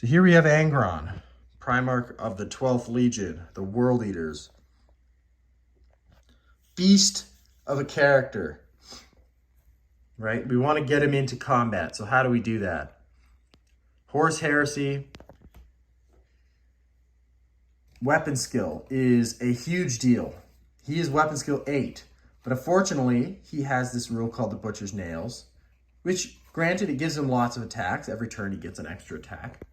So here we have Angron, Primarch of the 12th Legion, the World Eaters. Beast of a character, right? We want to get him into combat. So how do we do that? Horus Heresy, weapon skill is a huge deal. He is weapon skill 8, but unfortunately, he has this rule called the Butcher's Nails, which, granted, it gives him lots of attacks. Every turn he gets an extra attack.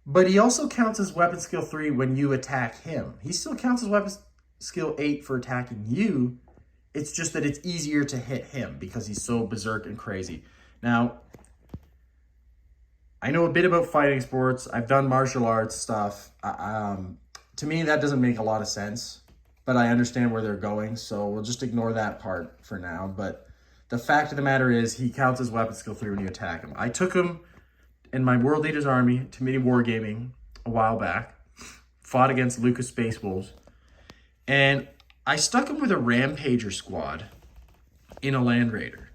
But he also counts as weapon skill 3 when you attack him. He still counts as weapon skill 8 for attacking you. It's just that it's easier to hit him because he's so berserk and crazy. Now, I know a bit about fighting sports. I've done martial arts stuff. To me, that doesn't make a lot of sense, but I understand where they're going, so we'll just ignore that part for now. But the fact of the matter is, he counts as weapon skill 3 when you attack him. I took him in my World Eaters army to mini wargaming a while back, fought against Lucas Space Wolves, and I stuck him with a Rampager squad in a Land Raider.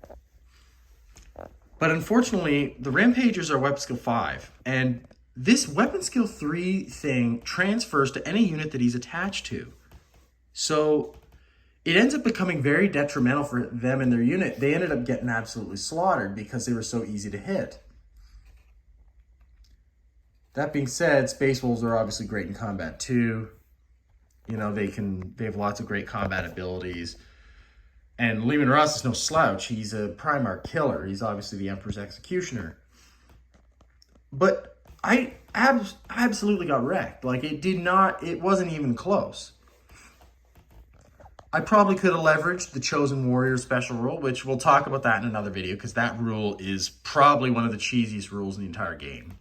But unfortunately, the Rampagers are weapon skill 5, and this weapon skill 3 thing transfers to any unit that he's attached to. So it ends up becoming very detrimental for them and their unit. They ended up getting absolutely slaughtered because they were so easy to hit. That being said, Space Wolves are obviously great in combat too. You know, they have lots of great combat abilities. And Leman Russ is no slouch. He's a Primarch killer. He's obviously the Emperor's Executioner. But I absolutely got wrecked. Like, it wasn't even close. I probably could have leveraged the Chosen Warrior special rule, which we'll talk about that in another video, because that rule is probably one of the cheesiest rules in the entire game.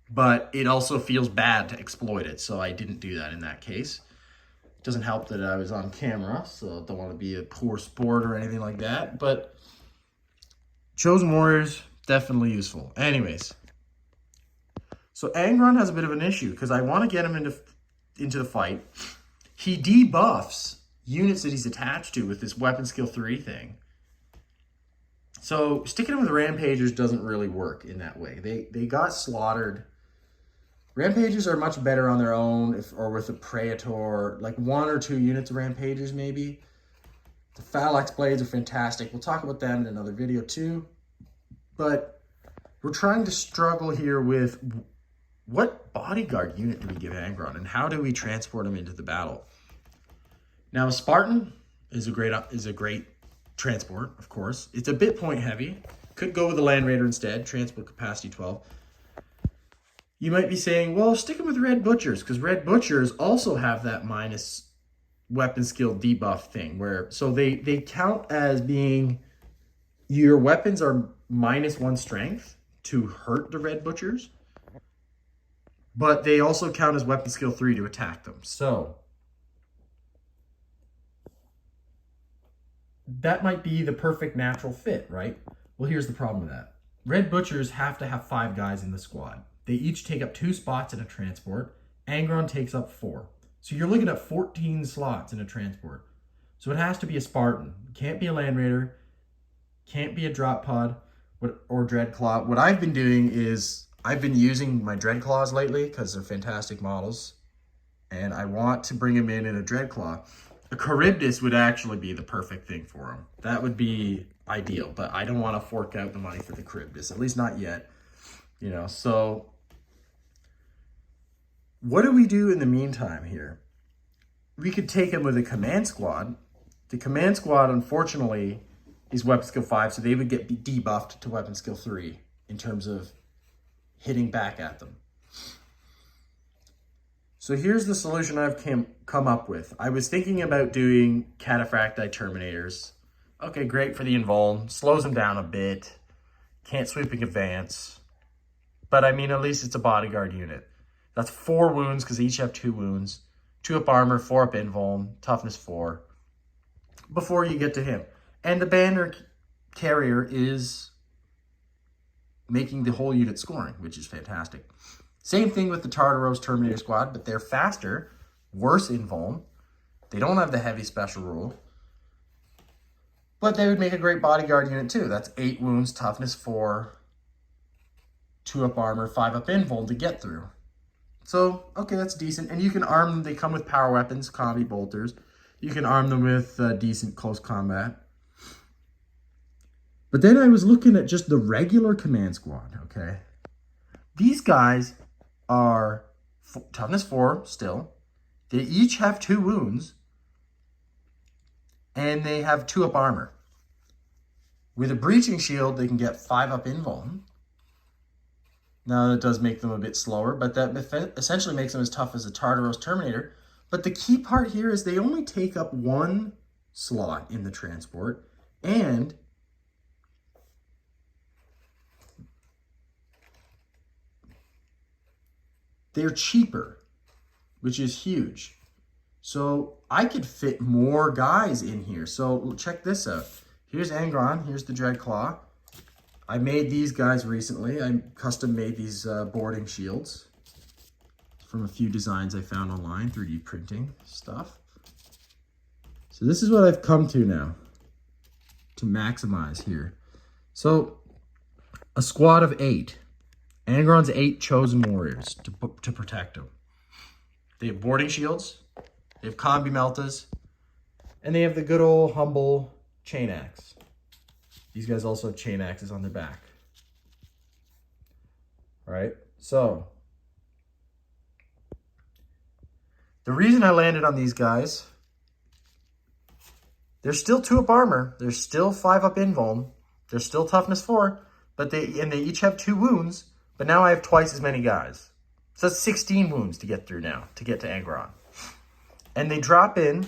But it also feels bad to exploit it, so I didn't do that in that case. It doesn't help that I was on camera, so I don't want to be a poor sport or anything like that. But Chosen Warriors, definitely useful. Anyways, so Angron has a bit of an issue, because I want to get him into the fight. He debuffs units that he's attached to with this weapon skill 3 thing. So sticking him with Rampagers doesn't really work in that way. They got slaughtered. Rampagers are much better on their own or with a Praetor, like 1 or 2 units of Rampagers maybe. The Phalanx Blades are fantastic. We'll talk about them in another video too. But we're trying to struggle here with what Bodyguard unit do we give Angron and how do we transport him into the battle? Now, a Spartan is a great transport, of course. It's a bit point heavy. Could go with a Land Raider instead, transport capacity 12. You might be saying, well, stick him with Red Butchers, because Red Butchers also have that minus weapon skill debuff thing, where so they count as being, your weapons are -1 strength to hurt the Red Butchers, but they also count as weapon skill 3 to attack them. So that might be the perfect natural fit, right? Well, here's the problem with that. Red Butchers have to have 5 guys in the squad. They each take up 2 spots in a transport. Angron takes up 4. So you're looking at 14 slots in a transport. So it has to be a Spartan. Can't be a Land Raider. Can't be a Drop Pod or Dreadclaw. What I've been doing is I've been using my Dreadclaws lately because they're fantastic models. And I want to bring them in a Dreadclaw. A Charybdis would actually be the perfect thing for him. That would be ideal, but I don't want to fork out the money for the Charybdis, at least not yet. You know, so what do we do in the meantime here? We could take him with a command squad. The command squad, unfortunately, is weapon skill 5, so they would get debuffed to weapon skill 3 in terms of hitting back at them. So here's the solution I've come up with. I was thinking about doing Cataphracti Terminators. Okay, great for the Invuln. Slows them down a bit. Can't sweeping advance. But I mean, at least it's a Bodyguard unit. That's 4 wounds because they each have 2 wounds. 2 up armor, 4 up Invuln, toughness 4. Before you get to him. And the banner carrier is making the whole unit scoring, which is fantastic. Same thing with the Tartaros Terminator squad, but they're faster, worse Invuln. They don't have the heavy special rule. But they would make a great Bodyguard unit too. That's 8 wounds, toughness 4. 2-up armor, 5-up invuln to get through. So, okay, that's decent. And you can arm them. They come with power weapons, combi bolters. You can arm them with decent close combat. But then I was looking at just the regular command squad, okay? These guys are toughness 4 still. They each have 2 wounds. And they have 2-up armor. With a breaching shield, they can get 5-up invuln. Now, that does make them a bit slower, but that essentially makes them as tough as a Tartaros Terminator. But the key part here is they only take up 1 slot in the transport, and they're cheaper, which is huge. So I could fit more guys in here. So check this out. Here's Angron, here's the Dreadclaw. I made these guys recently. I custom made these boarding shields from a few designs I found online, 3D printing stuff. So this is what I've come to now to maximize here. So a squad of 8. Angron's 8 chosen warriors to protect them. They have boarding shields, they have combi meltas, and they have the good old humble chain axe. These guys also have chain axes on their back. All right, so the reason I landed on these guys, they're still 2-up armor, they're still 5-up invuln, they're still toughness 4, but they each have 2 wounds, but now I have twice as many guys. So that's 16 wounds to get through now, to get to Angron. And they drop in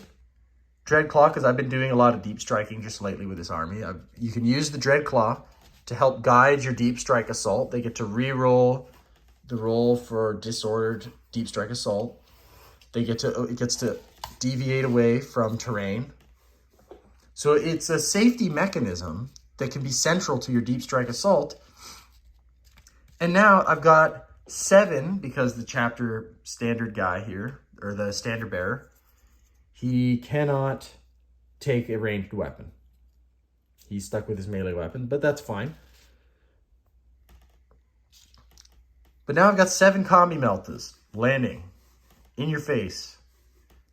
Dreadclaw, because I've been doing a lot of deep striking just lately with this army. You can use the Dreadclaw to help guide your deep strike assault. They get to re-roll the roll for disordered deep strike assault. It gets to deviate away from terrain. So it's a safety mechanism that can be central to your deep strike assault. And now I've got 7, because the chapter standard guy here, or the standard bearer, he cannot take a ranged weapon. He's stuck with his melee weapon, but that's fine. But now I've got 7 combi meltas landing in your face.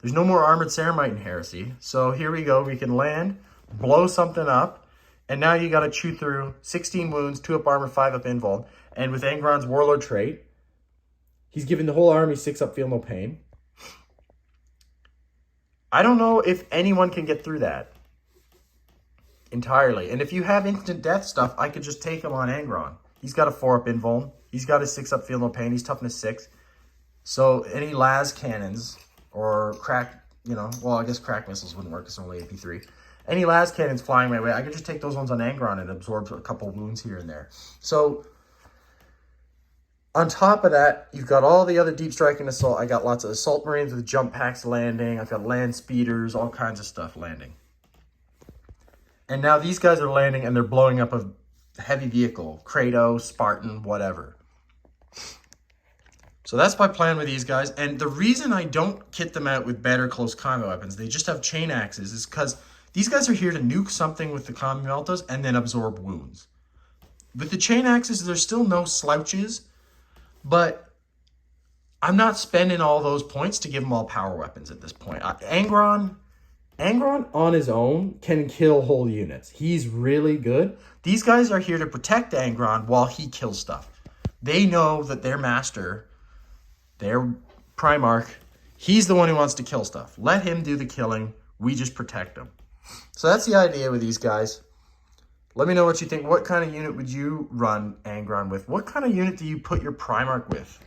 There's no more armored ceramite in Heresy. So here we go. We can land, blow something up, and now you got to chew through 16 wounds, 2-up armor, 5-up invuln. And with Angron's warlord trait, he's giving the whole army 6-up feel no pain. I don't know if anyone can get through that entirely. And if you have instant death stuff, I could just take him on Angron. He's got a 4-up invuln. He's got a 6-up feel no pain. He's toughness 6. So any las cannons or crack, well, I guess crack missiles wouldn't work. It's only AP3. Any las cannons flying my way, I could just take those ones on Angron and absorb a couple wounds here and there. So on top of that, you've got all the other deep striking assault. I got lots of assault marines with jump packs landing. I've got land speeders, all kinds of stuff landing. And now these guys are landing and they're blowing up a heavy vehicle, Kratos, Spartan, whatever. So that's my plan with these guys. And the reason I don't kit them out with better close combat weapons, they just have chain axes, is because these guys are here to nuke something with the combi meltas and then absorb wounds. With the chain axes, there's still no slouches. But I'm not spending all those points to give them all power weapons at this point. Angron on his own can kill whole units. He's really good. These guys are here to protect Angron while he kills stuff. They know that their master, their Primarch, he's the one who wants to kill stuff. Let him do the killing. We just protect him. So that's the idea with these guys. Let me know what you think. What kind of unit would you run Angron with? What kind of unit do you put your Primarch with? How